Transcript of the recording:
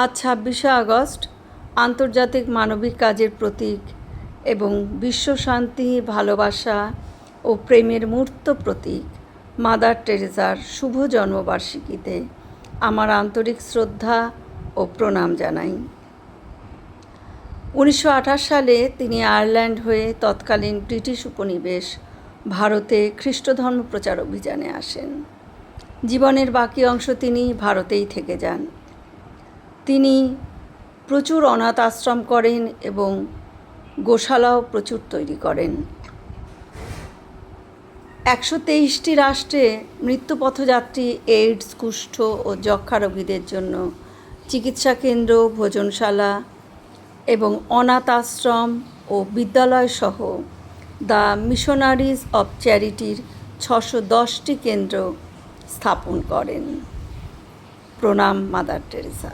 আজ ২৬শে আগস্ট আন্তর্জাতিক মানবিক কাজের প্রতীক এবং বিশ্ব শান্তি, ভালোবাসা ও প্রেমের মূর্ত প্রতীক মাদার টেরেসার শুভ জন্মবার্ষিকীতে আমার আন্তরিক শ্রদ্ধা ও প্রণাম জানাই। ১৯২৮ সালে তিনি আয়ারল্যান্ড হয়ে তৎকালীন ব্রিটিশ উপনিবেশ ভারতে খ্রিস্টধর্ম প্রচার অভিযানে আসেন। জীবনের বাকি অংশ তিনি ভারতেই থেকে যান। তিনি প্রচুর অনাথ আশ্রম করেন এবং গোশালাও প্রচুর তৈরি করেন। ১২৩টি রাষ্ট্রে মৃত্যুপথযাত্রী, এইডস, কুষ্ঠ ও যক্ষ্মা রোগীদের জন্য চিকিৎসা কেন্দ্র, ভোজনশালা এবং অনাথ আশ্রম ও বিদ্যালয় সহ দ্য মিশনারিজ অব চ্যারিটির ৬১০টি কেন্দ্র স্থাপন করেন। প্রণাম মাদার টেরেসা।